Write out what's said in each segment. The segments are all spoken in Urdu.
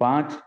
5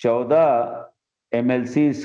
14 MLCs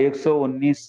119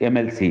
MLC।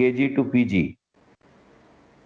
KG to PG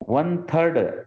1/3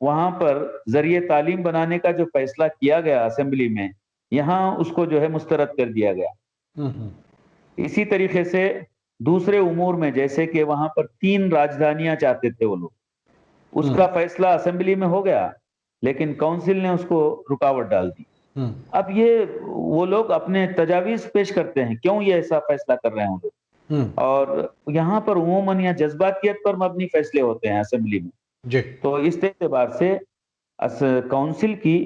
وہاں پر ذریعہ تعلیم بنانے کا جو فیصلہ کیا گیا اسمبلی میں، یہاں اس کو جو ہے مسترد کر دیا گیا۔ اسی طریقے سے دوسرے امور میں، جیسے کہ وہاں پر 3 راجدھانیاں چاہتے تھے وہ لوگ، اس کا فیصلہ اسمبلی میں ہو گیا، لیکن کونسل نے اس کو رکاوٹ ڈال دی۔ اب یہ وہ لوگ اپنے تجاویز پیش کرتے ہیں، کیوں یہ ایسا فیصلہ کر رہے ہیں وہ لوگ، اور یہاں پر عموماً یا جذباتیت پر مبنی فیصلے ہوتے ہیں اسمبلی میں۔ تو اس اعتبار سے کونسل کی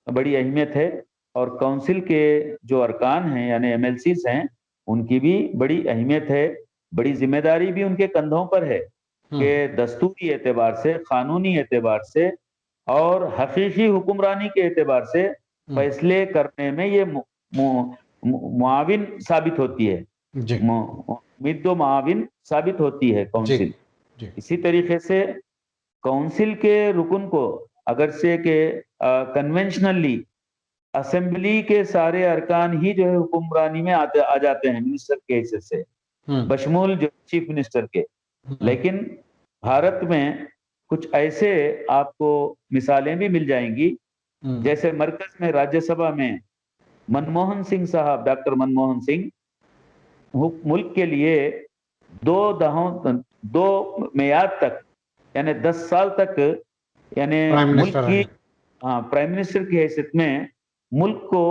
بڑی اہمیت ہے، اور کونسل کے جو ارکان ہیں یعنی ایم ایل سیز ہیں، ان کی بھی بڑی اہمیت ہے، بڑی ذمہ داری بھی ان کے کندھوں پر ہے کہ دستوری اعتبار سے، قانونی اعتبار سے اور حقیقی حکمرانی کے اعتبار سے فیصلے کرنے میں یہ معاون ثابت ہوتی ہے، مد و معاون ثابت ہوتی ہے کونسل۔ اسی طریقے سے کونسل کے رکن کو اگرچہ کہ کنونشنلی اسمبلی کے سارے ارکان ہی جو ہے حکمرانی میں آ جاتے ہیں منسٹر کے حیثیت سے، بشمول جو چیف منسٹر کے، لیکن بھارت میں کچھ ایسے آپ کو مثالیں بھی مل جائیں گی، جیسے مرکز میں راجیہ سبھا میں منموہن سنگھ صاحب، ڈاکٹر منموہن سنگھ ملک کے لیے 2 میعاد تک یعنی 10 سال تک یعنی ملک کی پرائم منسٹر کی حیثیت میں ملک کو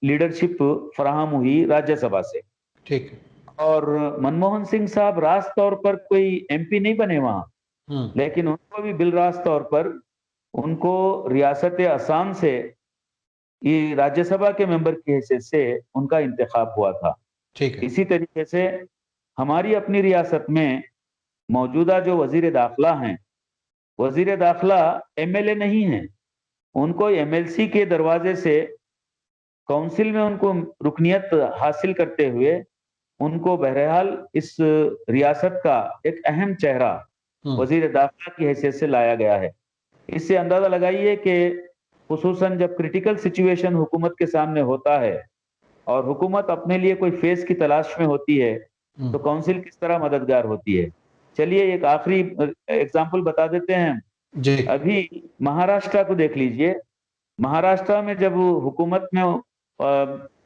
لیڈرشپ فراہم ہوئی راجیہ سبھا سے۔ ٹھیک ہے۔ اور منموہن سنگھ صاحب راست طور پر کوئی ایم پی نہیں بنے وہاں، لیکن ان کو بھی بالراست طور پر ان کو ریاست آسام سے یہ راجیہ سبھا کے ممبر کی حیثیت سے ان کا انتخاب ہوا تھا۔ اسی طریقے سے ہماری اپنی ریاست میں موجودہ جو وزیر داخلہ ہیں، وزیر داخلہ ایم ایل اے نہیں ہیں، ان کو ایم ایل سی کے دروازے سے کونسل میں ان کو رکنیت حاصل کرتے ہوئے ان کو بہرحال اس ریاست کا ایک اہم چہرہ وزیر داخلہ کی حیثیت سے لایا گیا ہے۔ اس سے اندازہ لگائیے کہ خصوصاً جب کریٹیکل سچویشن حکومت کے سامنے ہوتا ہے اور حکومت اپنے لیے کوئی فیس کی تلاش میں ہوتی ہے تو کونسل کس طرح مددگار ہوتی ہے۔ چلیے ایک آخری ایگزامپل بتا دیتے ہیں، ابھی مہاراشٹر کو دیکھ لیجئے، مہاراشٹر میں جب حکومت میں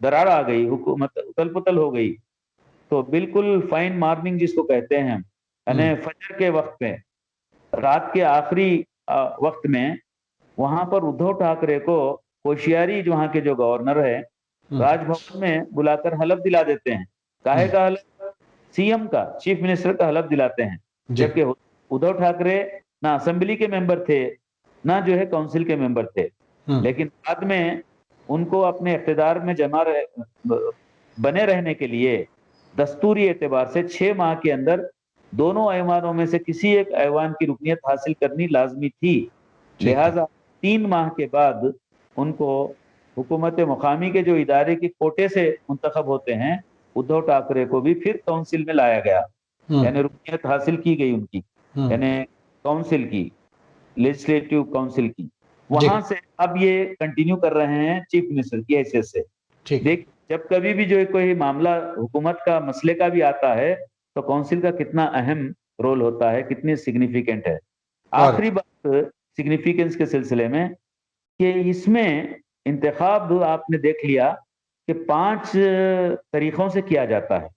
درار آ گئی، حکومت اتل پتل ہو گئی، تو بالکل فائن مارننگ جس کو کہتے ہیں یعنی فجر کے وقت میں، رات کے آخری وقت میں وہاں پر ادھو ٹھاکرے کو کوشیاری وہاں کے جو گورنر ہے راج بھون میں بلا کر حلف دلا دیتے ہیں۔ کاہے کا حلف؟ سی ایم کا، چیف منسٹر کا حلف دلاتے ہیں، جبکہ ادھو ٹھاکرے نہ اسمبلی کے ممبر تھے نہ جو ہے کونسل کے ممبر تھے، لیکن بعد میں ان کو اپنے اقتدار میں بنے رہنے کے لیے دستوری اعتبار سے 6 ماہ کے اندر دونوں ایوانوں میں سے کسی ایک ایوان کی رکنیت حاصل کرنی لازمی تھی، لہذا 3 ماہ کے بعد ان کو حکومت مقامی کے جو ادارے کی کوٹے سے منتخب ہوتے ہیں، ادھو ٹھاکرے کو بھی پھر کونسل میں لایا گیا، یعنی رکنیت حاصل کی گئی ان کی، یعنی کونسل کی، لیجسلیٹو کونسل کی، وہاں سے اب یہ کنٹینیو کر رہے ہیں چیف منسٹر کی حیثیت سے۔ دیکھ جب کبھی بھی جو کوئی معاملہ حکومت کا مسئلے کا بھی آتا ہے تو کونسل کا کتنا اہم رول ہوتا ہے، کتنی سگنیفیکنٹ ہے۔ آخری بات سگنیفیکنس کے سلسلے میں کہ اس میں انتخاب آپ نے دیکھ لیا کہ 5 طریقوں سے کیا جاتا ہے،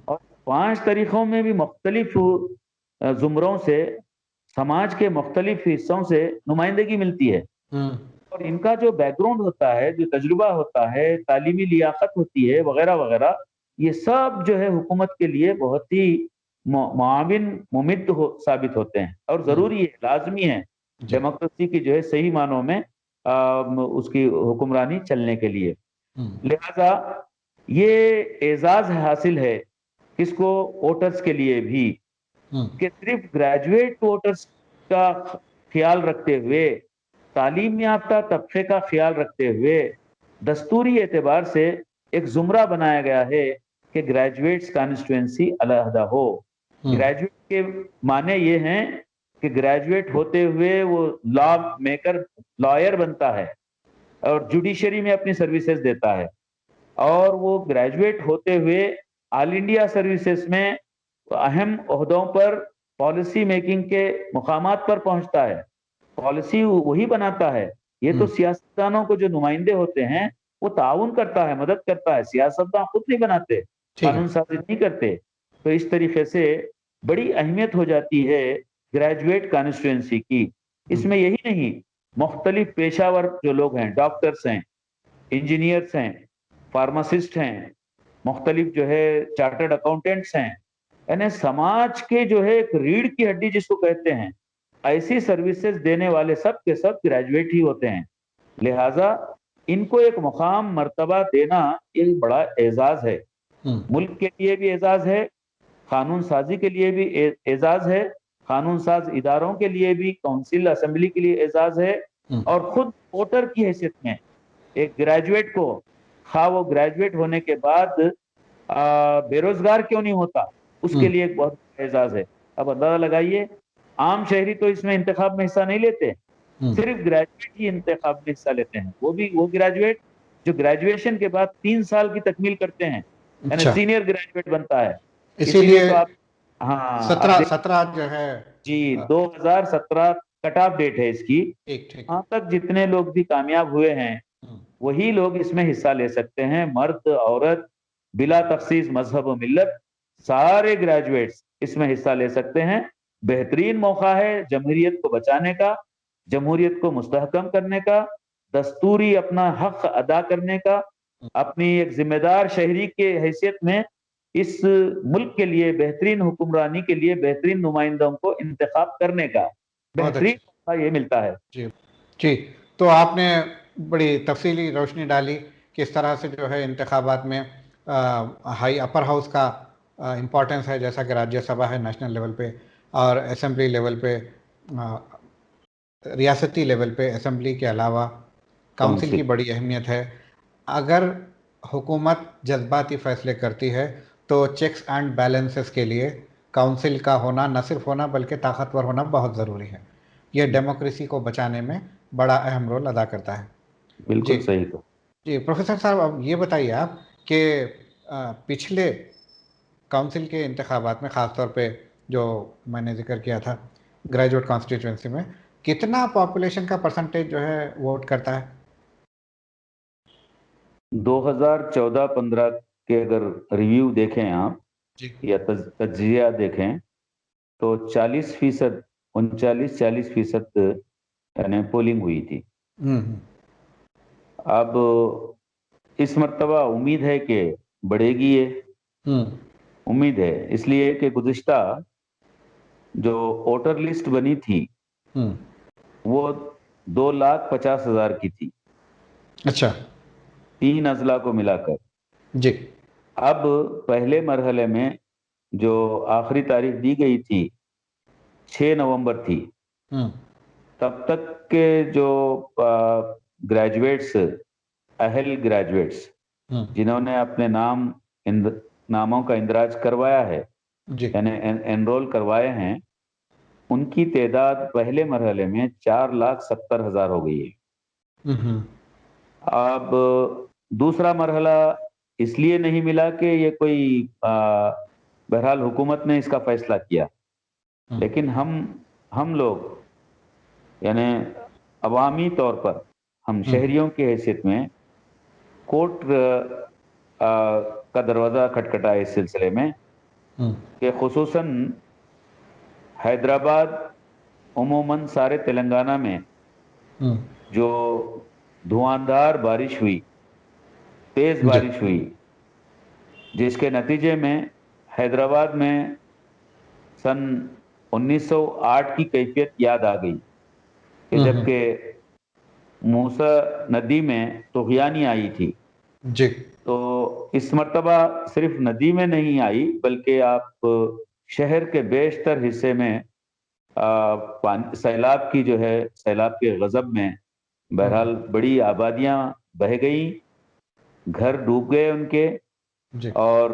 اور 5 طریقوں میں بھی مختلف زمروں سے، سماج کے مختلف حصوں سے نمائندگی ملتی ہے، اور ان کا جو بیک گراؤنڈ ہوتا ہے، جو تجربہ ہوتا ہے، تعلیمی لیاقت ہوتی ہے وغیرہ وغیرہ، یہ سب جو ہے حکومت کے لیے بہت ہی معاون ممد ثابت ہوتے ہیں، اور ضروری ہے، لازمی ہے ڈیموکریسی کی جو ہے صحیح معنوں میں اس کی حکمرانی چلنے کے لیے۔ لہذا یہ اعزاز حاصل ہے کس کو؟ ووٹرز کے لیے بھی، کہ صرف گریجویٹ ووٹرز کا خیال رکھتے ہوئے، تعلیم یافتہ طبقے کا خیال رکھتے ہوئے دستوری اعتبار سے ایک زمرہ بنایا گیا ہے کہ گریجویٹس کانسٹیٹوئنسی علیحدہ ہو۔ گریجویٹ کے معنی یہ ہیں کہ گریجویٹ ہوتے ہوئے وہ لا میکر، لائر بنتا ہے اور جوڈیشری میں اپنی سروسز دیتا ہے، اور وہ گریجویٹ ہوتے ہوئے آل انڈیا سروسز میں اہم عہدوں پر، پالیسی میکنگ کے مقامات پر پہنچتا ہے، پالیسی وہی بناتا ہے. یہ تو سیاستدانوں کو جو نمائندے ہوتے ہیں وہ تعاون کرتا ہے, مدد کرتا ہے, سیاستدان خود نہیں بناتے, قانون سازی نہیں کرتے. تو اس طریقے سے بڑی اہمیت ہو جاتی ہے گریجویٹ کانسٹیٹوئنسی کی. اس میں یہی نہیں, مختلف پیشہ ور جو لوگ ہیں, ڈاکٹرس ہیں, انجینئرس ہیں, فارماسسٹ ہیں, مختلف جو ہے چارٹرڈ اکاؤنٹنٹس ہیں, یعنی سماج کے جو ہے ایک ریڑھ کی ہڈی جس کو کہتے ہیں, ایسی سروسز دینے والے سب کے سب گریجویٹ ہی ہوتے ہیں. لہٰذا ان کو ایک مقام مرتبہ دینا ایک بڑا اعزاز ہے, ملک کے لیے بھی اعزاز ہے, قانون سازی کے لیے بھی اعزاز ہے, قانون ساز اداروں کے لیے بھی, کونسل اسمبلی کے لیے اعزاز ہے, اور خود ووٹر کی حیثیت میں ایک گریجویٹ کو, خواہ وہ گریجویٹ ہونے کے بعد بے روزگار کیوں نہیں ہوتا, اس کے لیے ایک بہت اعزاز ہے. اب اندازہ لگائیے, عام شہری تو اس میں انتخاب میں حصہ نہیں لیتے, صرف گریجویٹ ہی انتخاب میں حصہ لیتے ہیں. وہ گریجویٹ جو گریجویشن کے بعد 3 سال کی تکمیل کرتے ہیں, یعنی سینئر گریجویٹ بنتا ہے. اسی لیے تو آپ, ہاں, 17 جو ہے جی 2017 کٹ آف ڈیٹ ہے اس کی. وہاں تک جتنے لوگ بھی کامیاب ہوئے ہیں وہی لوگ اس میں حصہ لے سکتے ہیں, مرد عورت بلا تخصیص مذہب و ملت, سارے گریجویٹس اس میں حصہ لے سکتے ہیں. بہترین موقع ہے جمہوریت کو بچانے کا, جمہوریت کو مستحکم کرنے کا, دستوری اپنا حق ادا کرنے کا, اپنی ایک ذمہ دار شہری کے حیثیت میں اس ملک کے لیے بہترین حکمرانی کے لیے بہترین نمائندوں کو انتخاب کرنے کا بہترین موقع یہ ملتا ہے. جی, تو آپ نے بڑی تفصیلی روشنی ڈالی کس طرح سے جو ہے انتخابات میں ہائی اپر ہاؤس کا امپورٹنس ہے, جیسا کہ راجیہ سبھا ہے نیشنل لیول پہ, اور اسمبلی لیول پہ, ریاستی لیول پہ اسمبلی کے علاوہ کونسل کی بڑی اہمیت ہے. اگر حکومت جذباتی فیصلے کرتی ہے تو چیکس اینڈ بیلنسز کے لیے کونسل کا ہونا نہ صرف ہونا بلکہ طاقتور ہونا بہت ضروری ہے. یہ ڈیموکریسی کو بچانے میں بڑا اہم رول ادا کرتا ہے. بالکل صحیح. تو جی پروفیسر صاحب, اب یہ بتائیے آپ کہ پچھلے کونسل کے انتخابات میں, خاص طور پہ جو میں نے ذکر کیا تھا گریجویٹ کانسٹیٹوئنسی میں, کتنا پاپولیشن کا پرسنٹیج جو ہے ووٹ کرتا ہے؟ 2014-15 کے اگر ریویو دیکھیں آپ یا تجزیہ دیکھیں تو 40% 39-40% یعنی پولنگ ہوئی تھی. اب اس مرتبہ امید ہے کہ بڑھے گی, یہ امید ہے, اس لیے کہ گزشتہ جو ووٹر لسٹ بنی تھی وہ 2,50,000 کی تھی. اچھا, 3 اضلاع کو ملا کر. جی, اب پہلے مرحلے میں جو آخری تاریخ دی گئی تھی 6 نومبر تھی, تب تک کے جو گریجویٹس, اہل گریجویٹس جنہوں نے اپنے ناموں کا اندراج کروایا ہے, یعنی انرول کروائے ہیں, ان کی تعداد پہلے مرحلے میں 4,70,000 ہو گئی ہے. اب دوسرا مرحلہ اس لیے نہیں ملا کہ یہ کوئی بہرحال حکومت نے اس کا فیصلہ کیا, لیکن ہم لوگ یعنی عوامی طور پر ہم شہریوں کی حیثیت میں کورٹ کا دروازہ کھٹکھٹا ہے اس سلسلے میں کہ خصوصاً حیدرآباد, عموماً سارے تلنگانہ میں جو دھواندھار بارش ہوئی, تیز بارش ہوئی, جس کے نتیجے میں حیدرآباد میں سن 1908 کی کیفیت یاد آ گئی کہ جبکہ موسیٰ ندی میں طغیانی آئی تھی. جی, تو اس مرتبہ صرف ندی میں نہیں آئی بلکہ آپ شہر کے بیشتر حصے میں سیلاب کی جو ہے, سیلاب کے غضب میں بہرحال بڑی آبادیاں بہہ گئیں, گھر ڈوب گئے ان کے, اور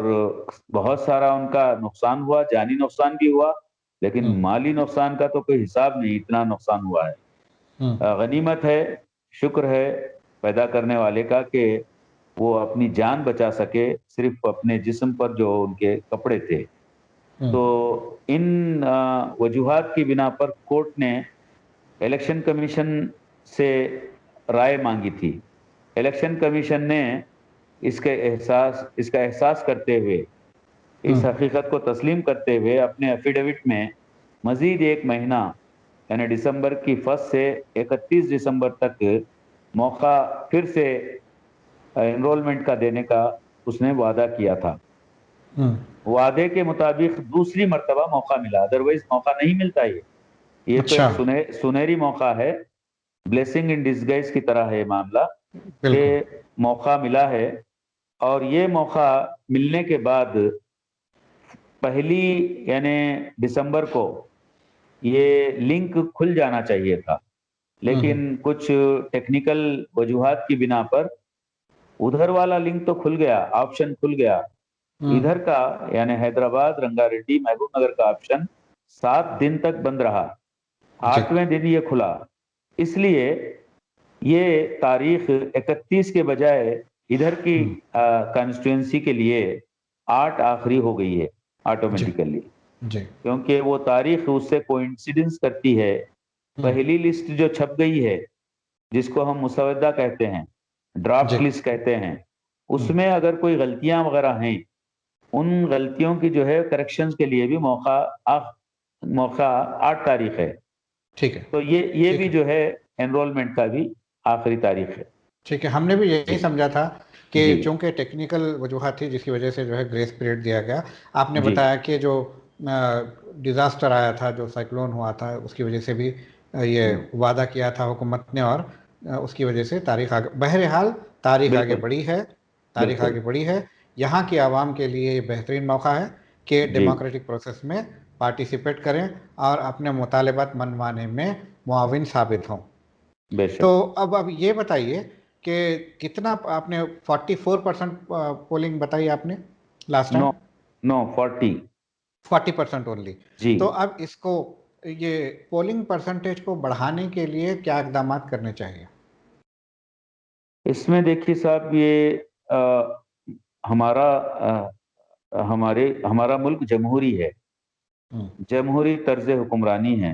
بہت سارا ان کا نقصان ہوا, جانی نقصان بھی ہوا, لیکن مالی نقصان کا تو کوئی حساب نہیں, اتنا نقصان ہوا ہے. غنیمت ہے, شکر ہے پیدا کرنے والے کا کہ وہ اپنی جان بچا سکے, صرف اپنے جسم پر جو ان کے کپڑے تھے. تو ان وجوہات کی بنا پر کورٹ نے الیکشن کمیشن سے رائے مانگی تھی. الیکشن کمیشن نے اس کا احساس کرتے ہوئے، اس حقیقت کو تسلیم کرتے ہوئے اپنے ایفیڈیوٹ میں مزید 1 مہینہ یعنی دسمبر کی 1 سے 31 دسمبر تک موقع پھر سے انرولمنٹ کا دینے کا اس نے وعدہ کیا تھا. وعدے کے مطابق دوسری مرتبہ موقع ملا، ادروائز موقع نہیں ملتا. یہ تو ایک سنہری موقع ہے، بلیسنگ ان ڈسگائز کی طرح ہے معاملہ کہ موقع ملا ہے. اور یہ موقع ملنے کے بعد 1 یعنی دسمبر کو یہ لنک کھل جانا چاہیے تھا، لیکن کچھ ٹیکنیکل وجوہات کی بنا پر ادھر والا لنک تو کھل گیا، آپشن کھل گیا. ادھر کا یعنی حیدرآباد، رنگا ریڈی، محبوب نگر کا آپشن 7 دن تک بند رہا. 8ویں دن یہ کھلا. اس لیے یہ تاریخ 31 کے بجائے ادھر کی کانسٹیٹوئنسی کے لیے 8 آخری ہو گئی ہے آٹومیٹیکلی، کیونکہ وہ تاریخ اس سے کوئنسیڈنس کرتی ہے. پہلی لسٹ جو چھپ گئی ہے، جس کو ہم مسودہ کہتے ہیں، ڈرافٹ لسٹ کہتے ہیں، اس میں اگر کوئی غلطیاں وغیرہ ہیں، ان غلطیوں کی جو ہے کریکشنز کے لیے بھی موقع 8 تاریخ ہے. ٹھیک ہے. تو یہ بھی جو ہے انرولمنٹ کا بھی آخری تاریخ ہے. ٹھیک ہے. ہم نے بھی یہی سمجھا تھا کہ چونکہ ٹیکنیکل وجوہات تھی جس کی وجہ سے جو ہے گریس پیریڈ دیا گیا. آپ نے بتایا کہ جو ڈیزاسٹر آیا تھا، جو سائیکلون ہوا تھا، اس کی وجہ سے بھی یہ وعدہ کیا تھا حکومت نے، اور اس کی وجہ سے تاریخ آگے، بہرحال تاریخ آگے بڑھی ہے. تاریخ آگے بڑھی ہے. یہاں کی عوام کے لیے یہ بہترین موقع ہے کہ ڈیموکریٹک پروسیس میں پارٹیسپیٹ کریں اور اپنے مطالبات منوانے میں معاون ثابت ہوں. تو اب یہ بتائیے کہ کتنا آپ نے 44% پولنگ بتائی آپ نے لاسٹ ٹائم؟ نو 40% اونلی. تو اب اس کو، یہ پولنگ پرسنٹیج کو بڑھانے کے لیے کیا اقدامات کرنے چاہیے؟ اس میں دیکھیے صاحب، یہ ہمارا ملک جمہوری ہے، جمہوری طرز حکمرانی ہے.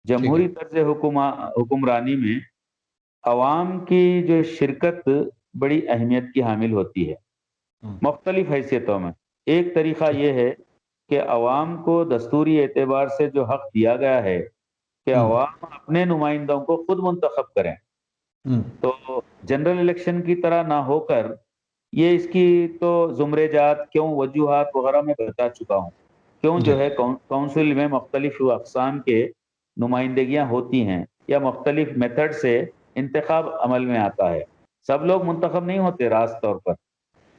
جمہوری طرز حکمرانی میں عوام کی جو شرکت بڑی اہمیت کی حامل ہوتی ہے مختلف حیثیتوں میں. ایک طریقہ یہ ہے کہ عوام کو دستوری اعتبار سے جو حق دیا گیا ہے کہ عوام اپنے نمائندوں کو خود منتخب کریں. تو جنرل الیکشن کی طرح نہ ہو کر یہ، اس کی تو زمرے جات کیوں، وجوہات وغیرہ میں بتا چکا ہوں، کیوں جو ہے کونسل میں مختلف اقسام کے نمائندگیاں ہوتی ہیں یا مختلف میتھڈ سے انتخاب عمل میں آتا ہے. سب لوگ منتخب نہیں ہوتے راست طور پر.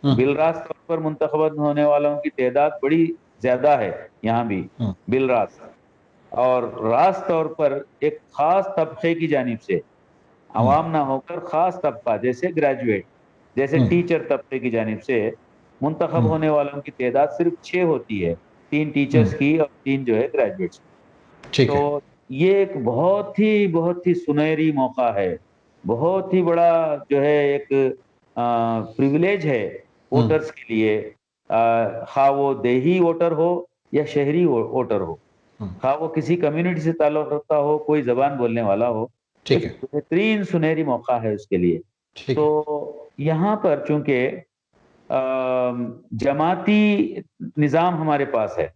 بالراست طور پر منتخب ہونے والوں کی تعداد بڑی زیادہ ہے یہاں بھی بالراست، اور راست طور پر ایک خاص طبقے کی جانب سے، عوام نہ ہو کر خاص طبقہ جیسے گریجویٹ، جیسے ٹیچر طبقے کی جانب سے منتخب ہونے والوں کی تعداد صرف 6 ہوتی ہے، 3 ٹیچرز کی اور 3 جو ہے گریجویٹس کی. تو یہ ایک بہت ہی سنہری موقع ہے، بہت ہی بڑا جو ہے ایک پریویلیج ہے ووٹرز کے لیے، خواہ وہ دیہی ووٹر ہو یا شہری ووٹر ہو، خواہ وہ کسی کمیونٹی سے تعلق رکھتا ہو، کوئی زبان بولنے والا ہو. ایک بہترین سنہری موقع ہے اس کے لیے. تو یہاں پر چونکہ جماعتی نظام ہمارے پاس ہے،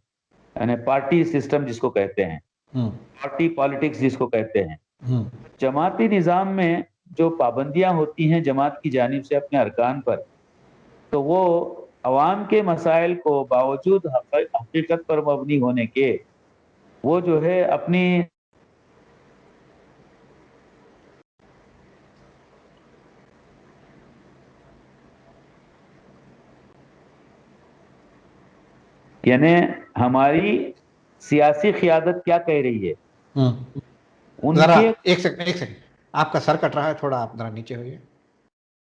یعنی پارٹی سسٹم جس کو کہتے ہیں، پارٹی پالیٹکس جس کو کہتے ہیں، جماعتی نظام میں جو پابندیاں ہوتی ہیں جماعت کی جانب سے اپنے ارکان پر، تو وہ عوام کے مسائل کو باوجود حقیقت پر مبنی ہونے کے، وہ جو ہے اپنی یعنی ہماری سیاسی قیادت کیا کہہ رہی ہے، ذرا ایک سیکنڈ آپ کا سر کٹ رہا ہے، تھوڑا آپ ذرا نیچے ہوئیے.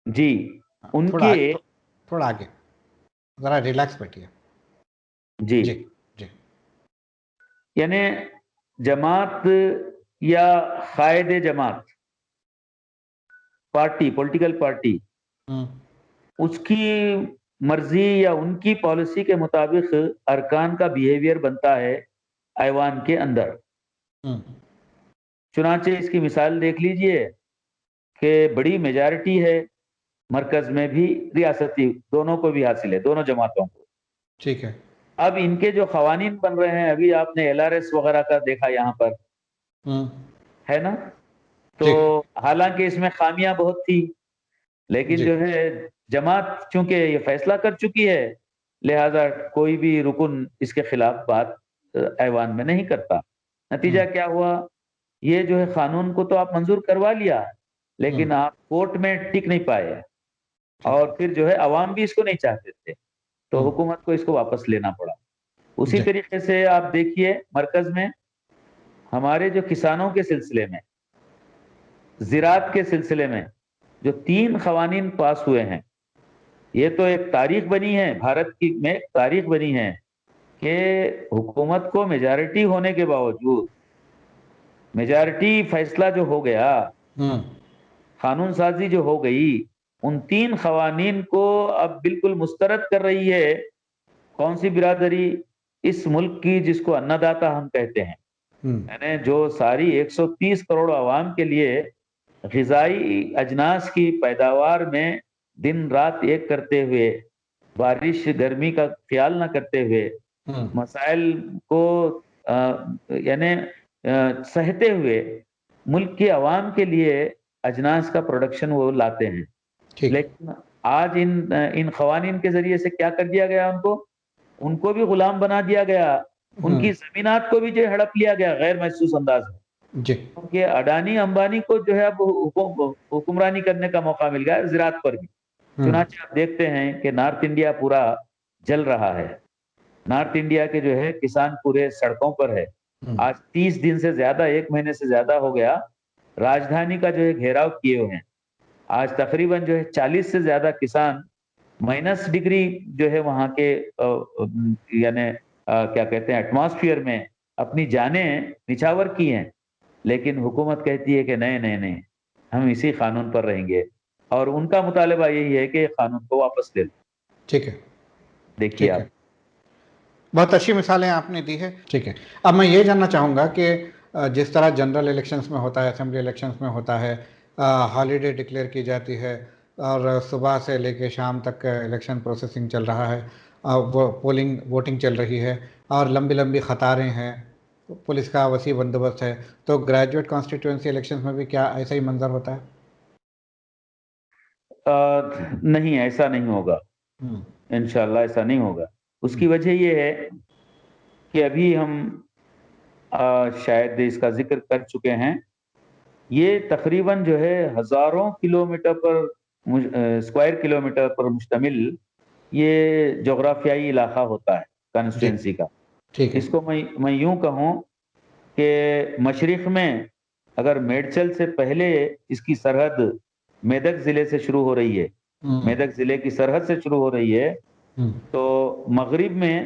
جی، ان کے تھوڑا آگے، ذرا ریلیکس بیٹھیے. جی یعنی جماعت یا قائد جماعت، پارٹی، پولیٹیکل پارٹی، اس کی مرضی یا ان کی پالیسی کے مطابق ارکان کا بیہیویئر بنتا ہے ایوان کے اندر. چنانچہ اس کی مثال دیکھ لیجئے کہ بڑی میجارٹی ہے مرکز میں بھی، ریاستی دونوں کو بھی حاصل ہے، دونوں جماعتوں کو. ٹھیک ہے. اب ان کے جو قوانین بن رہے ہیں، ابھی آپ نے LRS وغیرہ کا دیکھا یہاں پر ہے نا، تو حالانکہ اس میں خامیاں بہت تھی، لیکن جو ہے جماعت چونکہ یہ فیصلہ کر چکی ہے، لہذا کوئی بھی رکن اس کے خلاف بات ایوان میں نہیں کرتا. نتیجہ کیا ہوا، یہ جو ہے قانون کو تو آپ منظور کروا لیا، لیکن آپ کورٹ میں ٹک نہیں پائے، اور پھر جو ہے عوام بھی اس کو نہیں چاہتے تھے، تو حکومت کو اس کو واپس لینا پڑا. اسی طریقے سے آپ دیکھیے مرکز میں ہمارے جو کسانوں کے سلسلے میں، زراعت کے سلسلے میں جو 3 قوانین پاس ہوئے ہیں، یہ تو ایک تاریخ بنی ہے، بھارت کی میں ایک تاریخ بنی ہے کہ حکومت کو میجارٹی ہونے کے باوجود، میجارٹی فیصلہ جو ہو گیا، قانون سازی جو ہو گئی، ان 3 قوانین کو اب بالکل مسترد کر رہی ہے کون سی برادری؟ اس ملک کی جس کو انا داتا ہم کہتے ہیں، یعنی جو ساری 130 کروڑ عوام کے لیے غذائی اجناس کی پیداوار میں دن رات ایک کرتے ہوئے، بارش گرمی کا خیال نہ کرتے ہوئے، مسائل کو یعنی سہتے ہوئے ملک کے عوام کے لیے اجناس کا پروڈکشن وہ لاتے ہیں. لیکن آج ان قوانین کے ذریعے سے کیا کر دیا گیا، ان کو بھی غلام بنا دیا گیا، ان کی زمینات کو بھی جو ہڑپ لیا گیا غیر محسوس انداز میں. کیونکہ اڈانی امبانی کو جو ہے اب حکمرانی کرنے کا موقع مل گیا زراعت پر بھی. چنانچہ آپ دیکھتے ہیں کہ نارتھ انڈیا پورا جل رہا ہے، نارتھ انڈیا کے جو ہے کسان پورے سڑکوں پر ہے. آج 30 دن سے زیادہ، 1 مہینے سے زیادہ ہو گیا، راجدھانی کا جو ہے گھیراؤ کیے ہوئے ہیں. آج تقریباً جو ہے 40 سے زیادہ کسان -ڈگری جو ہے وہاں کے یعنی کیا کہتے ہیں ایٹماسفیئر میں اپنی جانیں نچھاور کی ہیں، لیکن حکومت کہتی ہے کہ نہیں ہم اسی قانون پر رہیں گے، اور ان کا مطالبہ یہی ہے کہ قانون کو واپس لے لو. ٹھیک ہے. دیکھیے آپ، بہت اچھی مثالیں آپ نے دی ہے. ٹھیک ہے، اب میں یہ جاننا چاہوں گا کہ جس طرح جنرل الیکشنز میں ہوتا ہے، اسمبلی الیکشنز میں ہوتا ہے، ہالیڈے ڈکلیئر کی جاتی ہے، اور صبح سے لے کے شام تک الیکشن پروسیسنگ چل رہا ہے، ووٹنگ چل رہی ہے، اور لمبی لمبی قطاریں ہیں، پولیس کا وسیع بندوبست ہے، تو گریجویٹ کانسٹیٹوئنسی الیکشنز میں بھی کیا ایسا ہی منظر ہوتا ہے؟ نہیں، ایسا نہیں ہوگا، انشاءاللہ ایسا نہیں ہوگا. اس کی وجہ یہ ہے کہ ابھی ہم شاید اس کا ذکر کر چکے ہیں، یہ تقریباً جو ہے ہزاروں اسکوائر کلومیٹر پر مشتمل یہ جغرافیائی علاقہ ہوتا ہے کانسٹیٹوئنسی کا. اس کو میں یوں کہوں کہ مشرق میں اگر میڈچل سے پہلے اس کی سرحد میدک ضلع سے شروع ہو رہی ہے، میدک ضلع کی سرحد سے شروع ہو رہی ہے، تو مغرب میں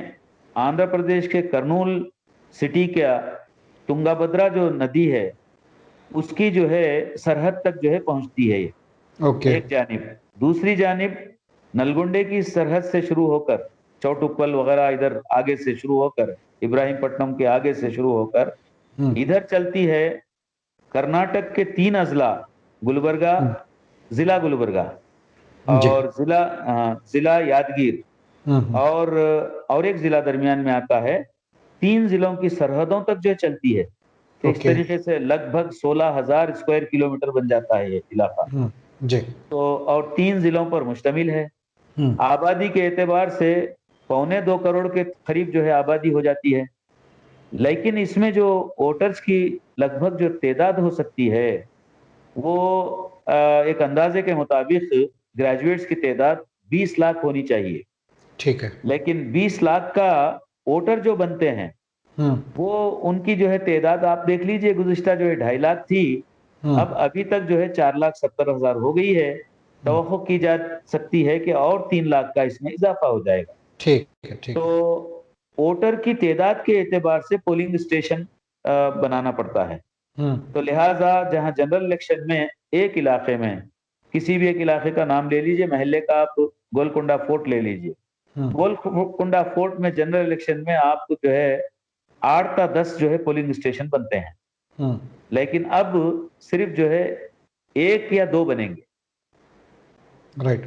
آندھرا پردیش کے کرنول سٹی کا تنگا بدرا جو ندی ہے، اس کی جو ہے سرحد تک جو ہے پہنچتی ہے ایک جانب. دوسری جانب نلگنڈے کی سرحد سے شروع ہو کر چوٹوپل وغیرہ ادھر آگے سے شروع ہو کر ابراہیم پٹنم کے آگے سے شروع ہو کر ادھر چلتی ہے کرناٹک کے 3 اضلاع، گلبرگہ، ضلع گلبرگہ اور ضلع یادگیر، اور ایک ضلع درمیان میں آتا ہے. 3 ضلعوں کی سرحدوں تک جو چلتی ہے. تو اس طریقے سے لگ بھگ 16,000 اسکوائر کلومیٹر بن جاتا ہے یہ علاقہ. تو اور 3 ضلعوں پر مشتمل ہے. آبادی کے اعتبار سے 1.25 کروڑ کے قریب جو ہے آبادی ہو جاتی ہے، لیکن اس میں جو ووٹرز کی لگ بھگ جو تعداد ہو سکتی ہے وہ ایک اندازے کے مطابق گریجویٹس کی تعداد 20 لاکھ ہونی چاہیے. ٹھیک ہے، لیکن 20 لاکھ کا ووٹر جو بنتے ہیں وہ ان کی جو ہے تعداد آپ دیکھ لیجئے، گزشتہ جو ہے 2.5 لاکھ تھی، اب ابھی تک جو ہے 4,70,000 ہو گئی ہے. توقع کی جا سکتی ہے کہ اور 3 لاکھ کا اس میں اضافہ ہو جائے گا. ٹھیک ہے. تو ووٹر کی تعداد کے اعتبار سے پولنگ اسٹیشن بنانا پڑتا ہے. تو لہٰذا جہاں جنرل الیکشن میں ایک علاقے میں، کسی بھی ایک علاقے کا نام لے لیجئے، محلے کا آپ گولکنڈا فورٹ لے لیجئے، گولکنڈا فورٹ میں جنرل الیکشن میں آپ کو جو ہے 8 تا 10 جو ہے پولنگ اسٹیشن بنتے ہیں. لیکن اب صرف جو ہے 1 یا 2 بنیں گے. رائٹ.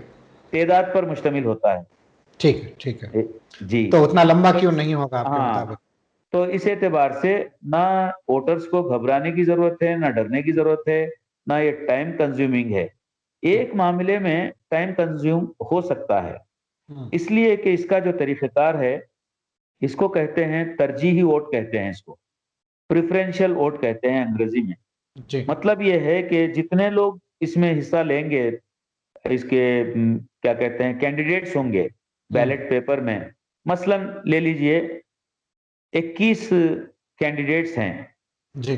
تعداد پر مشتمل ہوتا ہے. ٹھیک ہے. جی. تو اتنا لمبا کیوں نہیں ہوگا آپ کے ہاں، مطابق؟ تو اس اعتبار سے نہ ووٹرز کو گھبرانے کی ضرورت ہے، نہ ڈرنے کی ضرورت ہے، نہ یہ ٹائم کنزیومنگ ہے. ایک معاملے میں ٹائم کنزیوم ہو سکتا ہے، اس لیے کہ اس کا جو طریقہ کار ہے اس کو کہتے ہیں ترجیحی ووٹ کہتے ہیں، اس کو پریفرینشل ووٹ کہتے ہیں انگریزی میں. مطلب یہ ہے کہ جتنے لوگ اس میں حصہ لیں گے، اس کے کیا کہتے ہیں کینڈیڈیٹس ہوں گے بیلٹ پیپر میں، مثلا لے لیجئے 21 کینڈیڈیٹس ہیں،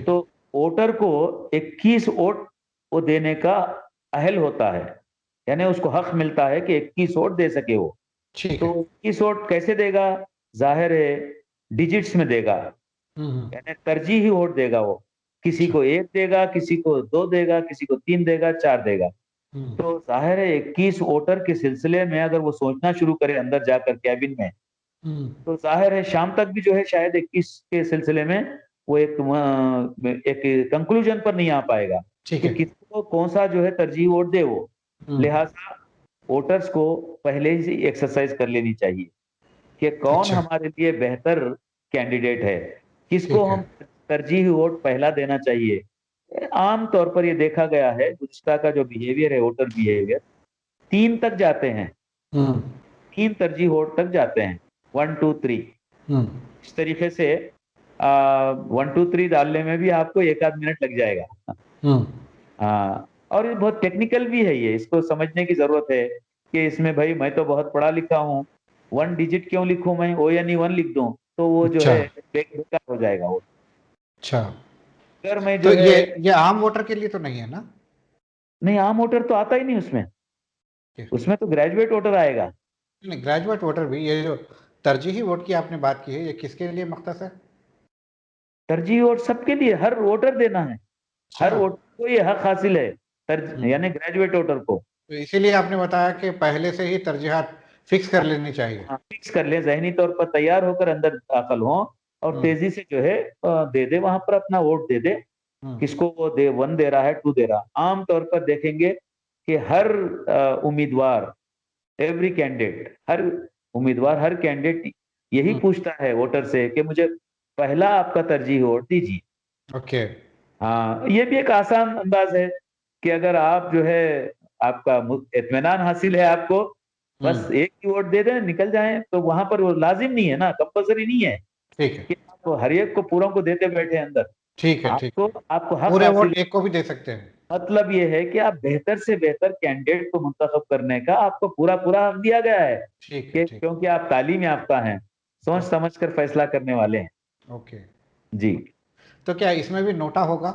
تو ووٹر کو 21 ووٹ وہ دینے کا اہل ہوتا ہے، یعنی اس کو حق ملتا ہے کہ 21 ووٹ دے سکے وہ. تو 21 ووٹ کیسے دے گا؟ ظاہر ہے ڈیجٹس میں دے گا، یعنی ترجیحی ووٹ دے گا. وہ کسی کو 1 دے گا، کسی کو 2 دے گا، کسی کو 3 دے گا، 4 دے گا. تو ظاہر ہے 21 ووٹر کے سلسلے میں اگر وہ سوچنا شروع کرے اندر جا کر کیبن میں، تو ظاہر ہے شام تک بھی جو ہے شاید 21 کے سلسلے میں وہ ایک کنکلوژن پر نہیں آ پائے گا کہ کس کو کون سا جو ہے ترجیح ووٹ دے وہ. لہٰذا ووٹرز کو پہلے ہی ایکسرسائز کر لینی چاہیے کہ کون ہمارے لیے بہتر کینڈیڈیٹ ہے، کس کو ہم ترجیحی ووٹ پہلا دینا چاہیے. عام طور پر یہ دیکھا گیا ہے گزشتہ کا جو بیہیویئر ہے، ووٹر بیہیویئر 3 تک جاتے ہیں، 3 ترجیح ووٹ تک جاتے ہیں، 1 2 3. اس طریقے سے 1 2 3 ڈالنے میں بھی آپ کو 1 آدھ منٹ لگ جائے گا. ہاں، اور یہ بہت ٹیکنیکل بھی ہے، یہ اس کو سمجھنے کی ضرورت ہے کہ اس میں بھائی میں تو بہت پڑھا لکھا ہوں، 1 ڈیجٹ کیوں لکھوں میں، او یعنی 1 لکھ دوں تو وہ جو ہے بیکار ہو جائے گا. وہ اگر میں تو جو ہے یہ عام ووٹر کے لیے تو نہیں ہے نا؟ نہیں، عام ووٹر تو آتا ہی نہیں اس میں تو گریجویٹ ووٹر آئے گا. نہیں، گریجویٹ ووٹر بھی. یہ جو ترجیحی ووٹ کی آپ نے بات کی ہے، یہ کس کے لیے مختص ہے؟ ترجیحی ووٹ سب کے لیے، ہر ووٹر دینا ہے، ہر ووٹر کو یہ حق حاصل ہے، یعنی گریجویٹ ووٹر کو. تو اسی لیے آپ نے بتایا کہ پہلے سے ہی ترجیحات فکس کر لینی چاہیے. فکس کر لیں، ذہنی طور پر تیار ہو کر اندر داخل ہوں اور تیزی سے جو ہے دے دے، وہاں پر اپنا ووٹ دے دے. کس کو وہ 1 دے رہا ہے، 2 دے رہا. عام طور پر دیکھیں گے کہ ہر امیدوار، ایوری کینڈیڈیٹ، ہر امیدوار، ہر کینڈیڈیٹ یہی پوچھتا ہے ووٹر سے کہ مجھے پہلا آپ کا ترجیح ووٹ دیجیے. ہاں، یہ بھی ایک آسان انداز ہے کہ اگر آپ جو ہے آپ کا اطمینان حاصل ہے، آپ کو بس 1 ہی ووٹ دے دیں، نکل جائیں. تو وہاں پر وہ لازم نہیں ہے نا، کمپلسری نہیں ہے کہ آپ ہر ایک کو پوروں کو دیتے بیٹھے اندر. آپ کو حق پورے حاصل، ووٹ ایک کو بھی دے سکتے ہیں. مطلب یہ ہے کہ آپ بہتر سے بہتر کینڈیڈیٹ کو منتخب کرنے کا آپ کو پورا حق دیا گیا ہے، کیونکہ آپ تعلیم یافتہ ہیں، سوچ سمجھ کر فیصلہ کرنے والے ہیں. جی. تو کیا اس میں بھی نوٹا ہوگا؟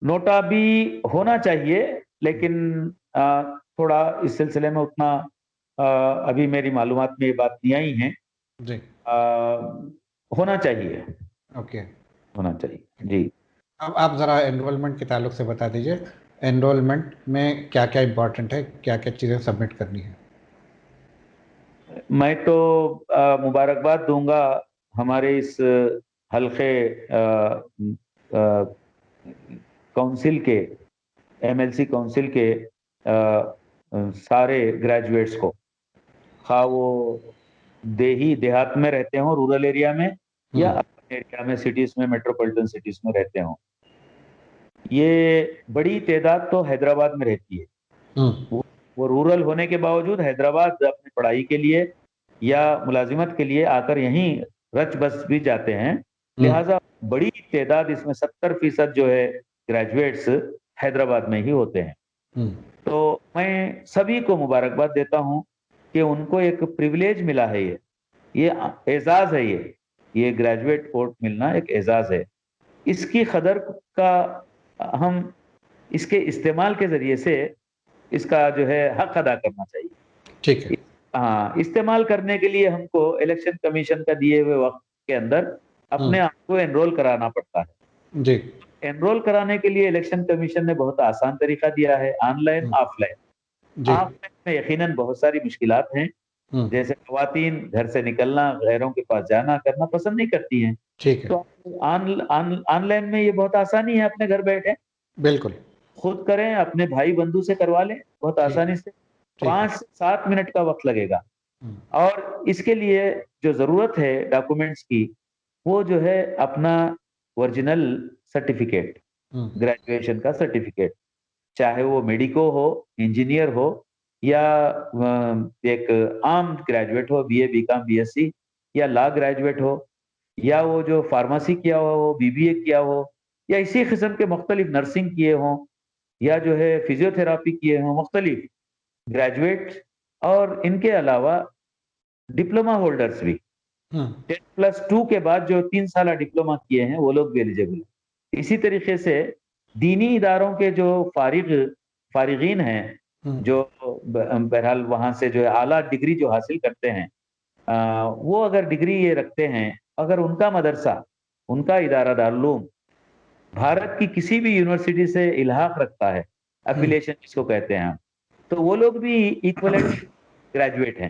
نوٹا بھی ہونا چاہیے، لیکن تھوڑا اس سلسلے میں اتنا ابھی میری معلومات میں یہ بات نہیں آئی ہیں. ہونا چاہیے. ہونا چاہیے. جی. اب آپ ذرا انرولمنٹ کے تعلق سے بتا دیجئے، انرولمنٹ میں کیا کیا امپورٹنٹ ہے، کیا کیا چیزیں سبمٹ کرنی ہے؟ میں تو مبارکباد دوں گا ہمارے اس حلقے کونسل کے، MLC کونسل کے سارے گریجویٹس کو، خواہ وہ دیہات میں رہتے ہوں، رورل ایریا میں، یا اپنے ایریا میں، سٹیز میں، میٹروپولیٹن سٹیز میں رہتے ہوں. یہ بڑی تعداد تو حیدرآباد میں رہتی ہے. وہ رورل ہونے کے باوجود حیدرآباد اپنی پڑھائی کے لیے یا ملازمت کے لیے آ کر یہیں رچ بس بھی جاتے ہیں. لہٰذا بڑی تعداد، اس میں 70% جو ہے گریجویٹس حیدرآباد میں ہی ہوتے ہیں. تو میں سبھی کو مبارکباد دیتا ہوں کہ ان کو ایک پریویلیج ملا ہے، یہ اعزاز ہے. یہ گریجویٹ ووٹ ملنا ایک اعزاز ہے. اس کی قدر کا ہم اس کے استعمال کے ذریعے سے اس کا جو ہے حق ادا کرنا چاہیے. ٹھیک ہے. ہاں، استعمال کرنے کے لیے ہم کو الیکشن کمیشن کا دیے ہوئے وقت کے اندر اپنے آپ کو انرول کرانا پڑتا ہے. جی. انرول کرانے کے لیے الیکشن کمیشن نے بہت آسان طریقہ دیا ہے، on line, of line. Of line میں یقیناً بہت ساری مشکلات ہیں، جیسے خواتین گھر سے نکلنا، غیروں کے پاس جانا کرنا پسند نہیں کرتی ہیں. ٹھیک ہے. تو آن لائن میں یہ بہت آسانی ہے، اپنے گھر بیٹھے بالکل. خود کریں، اپنے بھائی بندو سے کروا لیں بہت ٹھیک آسانی ہے. سے. ٹھیک ہے. 5 سے 7 منٹ کا وقت لگے گا. ہم، اور اس کے لیے جو ضرورت ہے ڈاکومنٹس کی، وہ جو ہے اپنا اوریجنل سرٹیفکیٹ، ہم، گریجویشن کا سرٹیفکیٹ، چاہے وہ میڈیکو ہو، انجینئر ہو، یا ایک عام گریجویٹ ہو، B A B Com B S C, یا لا گریجویٹ ہو، یا وہ جو فارمیسی کیا ہو، بی بی اے کیا ہو، یا اسی قسم کے مختلف نرسنگ کیے ہوں، یا جو ہے فزیو تھراپی کیے ہوں، مختلف گریجویٹ. اور ان کے علاوہ ڈپلوما ہولڈرز بھی ہم، 10+2 کے بعد جو 3 سالہ ڈپلوما کیے ہیں وہ لوگ بھی ایلیجیبل ہیں. اسی طریقے سے دینی اداروں کے جو فارغین ہیں، ہم، جو بہرحال وہاں سے جو اعلیٰ ڈگری جو حاصل کرتے ہیں، وہ اگر ڈگری یہ رکھتے ہیں، اگر ان کا مدرسہ، ان کا ادارہ دارالعلوم بھارت کی کسی بھی یونیورسٹی سے الحاق رکھتا ہے، ہم، افیلیشن جس کو کہتے ہیں ہم، تو وہ لوگ بھی ایکولنٹ گریجویٹ ہیں.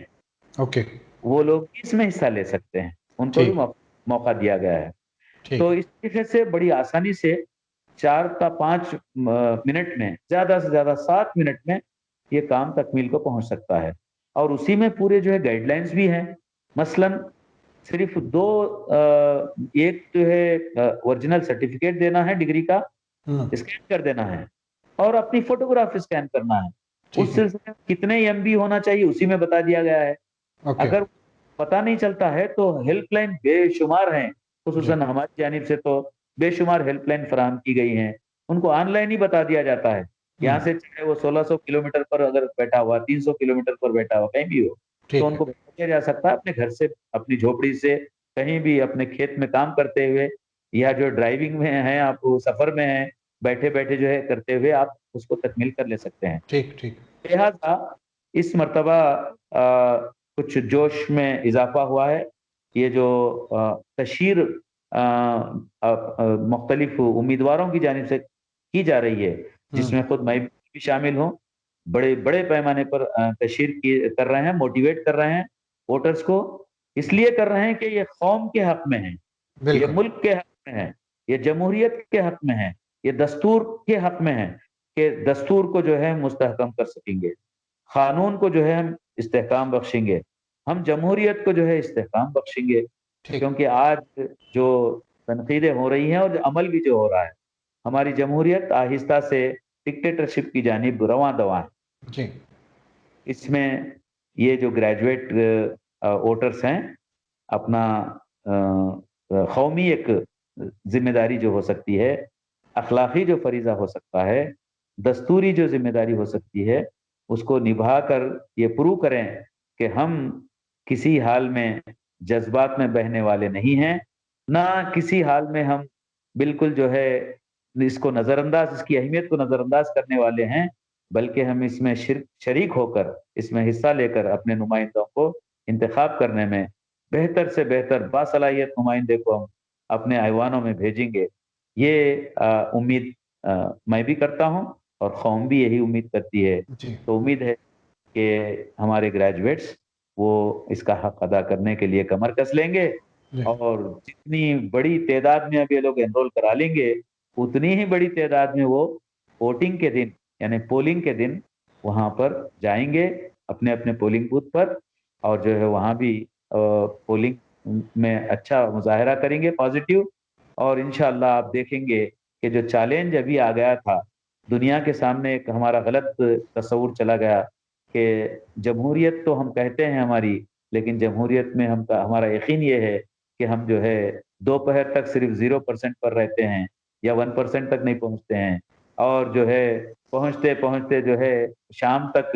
اوکے. وہ لوگ اس میں حصہ لے سکتے ہیں، ان کو بھی ٹھیک. موقع دیا گیا ہے. ٹھیک تو ہے. اس طریقے سے بڑی آسانی سے 4 تا 5 منٹ میں، زیادہ سے زیادہ 7 منٹ میں یہ کام تکمیل کو پہنچ سکتا ہے. اور اسی میں پورے جو ہے گائیڈ لائنز بھی ہیں. مثلاً صرف ایک جو ہے اوریجنل سرٹیفکیٹ دینا ہے ڈگری کا، ہم، اسکین کر دینا ہے، اور اپنی فوٹوگراف اسکین کرنا ہے. اس ٹھیک ہے. سلسلے میں کتنے ایم بی ہونا چاہیے اسی میں بتا دیا گیا ہے. اوکے. اگر پتہ نہیں چلتا ہے تو ہیلپ لائن بے شمار ہیں، جی. خصوصاً ہماری جانب سے تو بے شمار ہیلپ لائن فراہم کی گئی ہیں. ان کو آن لائن ہی بتا دیا جاتا ہے. ہم، یہاں سے چاہے وہ 1600 کلومیٹر پر اگر بیٹھا ہوا، 300 کلومیٹر پر بیٹھا ہوا، کہیں بھی ہو، تو ٹھیک ان ہے. کو بتا دیا جا سکتا ہے اپنے گھر سے، اپنی جھوپڑی سے، کہیں بھی اپنے کھیت میں کام کرتے ہوئے، یا جو ڈرائیونگ میں ہیں، آپ سفر میں ہیں، بیٹھے بیٹھے جو ہے کرتے ہوئے آپ اس کو تکمیل کر لے سکتے ہیں. ٹھیک. ٹھیک. لہذا اس مرتبہ کچھ جوش میں اضافہ ہوا ہے. یہ جو تشہیر مختلف امیدواروں کی جانب سے کی جا رہی ہے، جس ہم، میں خود میں بھی شامل ہوں، بڑے بڑے پیمانے پر تشہیر کر رہے ہیں، موٹیویٹ کر رہے ہیں ووٹرز کو. اس لیے کر رہے ہیں کہ یہ قوم کے حق میں ہیں، یہ بالکل. ملک کے حق میں ہیں، یہ جمہوریت کے حق میں ہیں، یہ دستور کے حق میں ہیں کہ دستور کو جو ہے مستحکم کر سکیں گے، قانون کو جو ہے ہم استحکام بخشیں گے، ہم جمہوریت کو جو ہے استحکام بخشیں گے. ٹھیک. کیونکہ آج جو تنقیدیں ہو رہی ہیں اور جو عمل بھی جو ہو رہا ہے، ہماری جمہوریت آہستہ سے ڈکٹیٹرشپ کی جانب رواں دواں ہے. جی. اس میں یہ جو گریجویٹ ووٹرز ہیں، اپنا قومی ایک ذمہ داری جو ہو سکتی ہے، اخلاقی جو فریضہ ہو سکتا ہے، دستوری جو ذمہ داری ہو سکتی ہے، اس کو نبھا کر یہ پروو کریں کہ ہم کسی حال میں جذبات میں بہنے والے نہیں ہیں، نہ کسی حال میں ہم بالکل جو ہے اس کو نظر انداز، اس کی اہمیت کو نظر انداز کرنے والے ہیں، بلکہ ہم اس میں شریک ہو کر، اس میں حصہ لے کر اپنے نمائندوں کو انتخاب کرنے میں بہتر سے بہتر باصلاحیت نمائندے کو ہم اپنے ایوانوں میں بھیجیں گے. یہ امید میں بھی کرتا ہوں اور قوم بھی یہی امید کرتی ہے. جی. تو امید ہے کہ ہمارے گریجویٹس وہ اس کا حق ادا کرنے کے لیے کمر کس لیں گے، جی. اور جتنی بڑی تعداد میں اب یہ لوگ انرول کرا لیں گے، اتنی ہی بڑی تعداد میں وہ ووٹنگ کے دن، یعنی پولنگ کے دن وہاں پر جائیں گے، اپنے اپنے پولنگ بوتھ پر، اور جو ہے وہاں بھی پولنگ میں اچھا مظاہرہ کریں گے، پازیٹیو. اور انشاءاللہ آپ دیکھیں گے کہ جو چیلنج ابھی آ گیا تھا دنیا کے سامنے، ایک ہمارا غلط تصور چلا گیا کہ جمہوریت تو ہم کہتے ہیں ہماری، لیکن جمہوریت میں ہمارا یقین یہ ہے کہ ہم جو ہے دوپہر تک صرف 0% پر رہتے ہیں، یا 1% تک نہیں پہنچتے ہیں، اور جو ہے پہنچتے پہنچتے جو ہے شام تک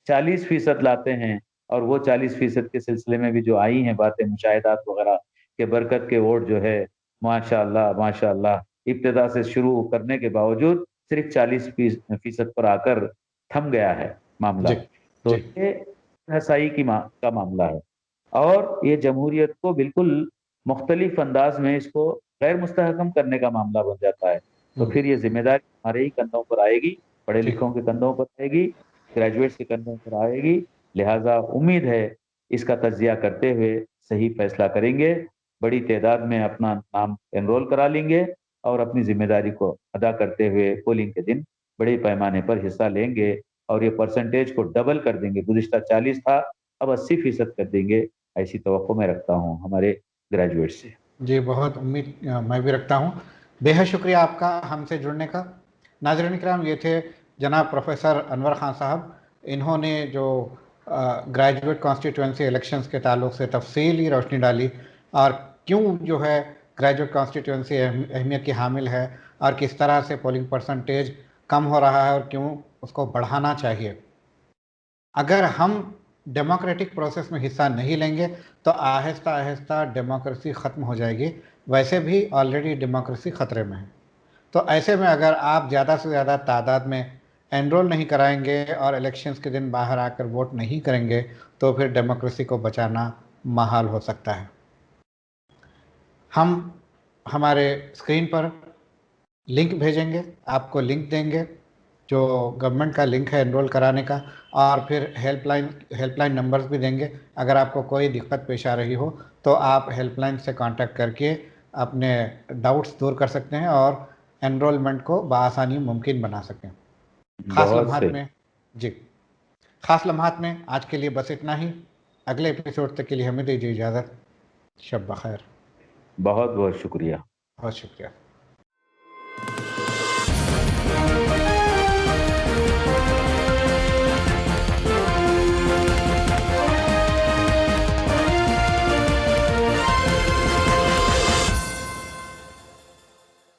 40% لاتے ہیں. اور وہ 40% کے سلسلے میں بھی جو آئی ہیں باتیں، مشاہدات وغیرہ کے برکت کے ووٹ جو ہے ماشاءاللہ ماشاءاللہ ابتدا سے شروع کرنے کے باوجود صرف 40% پر آ کر تھم گیا ہے معاملہ. جی. تو جی. یہ رسائی کا معاملہ ہے، اور یہ جمہوریت کو بالکل مختلف انداز میں اس کو غیر مستحکم کرنے کا معاملہ بن جاتا ہے. تو ہم، پھر یہ ذمہ داری ہمارے ہی کندھوں پر آئے گی، پڑھے ٹھیک. لکھوں کے کندھوں پر آئے گی، گریجویٹس کے کندھوں پر آئے گی. لہٰذا امید ہے اس کا تجزیہ کرتے ہوئے صحیح فیصلہ کریں گے. بڑی تعداد میں اپنا نام انرول کرا لیں گے اور اپنی ذمہ داری کو ادا کرتے ہوئے پولنگ کے دن بڑے پیمانے پر حصہ لیں گے اور یہ پرسنٹیج کو ڈبل کر دیں گے. گزشتہ 40 تھا، اب 80% کر دیں گے. ایسی توقع میں رکھتا ہوں ہمارے گریجویٹ سے. جی بہت امید میں بھی رکھتا ہوں. بے حد شکریہ آپ کا ہم سے جڑنے کا. ناظرین کرام، یہ تھے جناب پروفیسر انور خان صاحب. انہوں نے جو گریجویٹ کانسٹیٹوئنسی الیکشنز کے تعلق سے تفصیلی روشنی ڈالی اور کیوں جو ہے گریجویٹ کانسٹیٹوئنسی اہمیت کی حامل ہے اور کس طرح سے پولنگ پرسنٹیج کم ہو رہا ہے اور کیوں اس کو بڑھانا چاہیے. اگر ہم ڈیموکریٹک پروسیس میں حصہ نہیں لیں گے تو آہستہ آہستہ ڈیموکریسی ختم ہو جائے گی. ویسے بھی آلریڈی ڈیموکریسی خطرے میں ہے. تو ایسے میں اگر آپ زیادہ سے زیادہ تعداد میں انرول نہیں کرائیں گے اور الیکشنز کے دن باہر آ کر ووٹ نہیں کریں گے تو پھر ڈیموکریسی کو بچانا محال ہو سکتا ہے. ہم ہمارے اسکرین پر لنک بھیجیں گے، آپ کو لنک دیں گے جو گورنمنٹ کا لنک ہے انرول کرانے کا، اور پھر ہیلپ لائن نمبرز بھی دیں گے. اگر آپ کو کوئی دقت پیش آ رہی ہو تو آپ ہیلپ لائن سے کانٹیکٹ کر کے اپنے ڈاؤٹس دور کر سکتے ہیں اور انرولمنٹ کو بآسانی ممکن بنا سکیں. خاص بہت لمحات سے میں خاص لمحات میں آج کے لیے بس اتنا ہی. اگلے ایپیسوڈ تک کے لیے ہمیں دیجیے اجازت. شب بخیر. بہت بہت شکریہ. بہت شکریہ.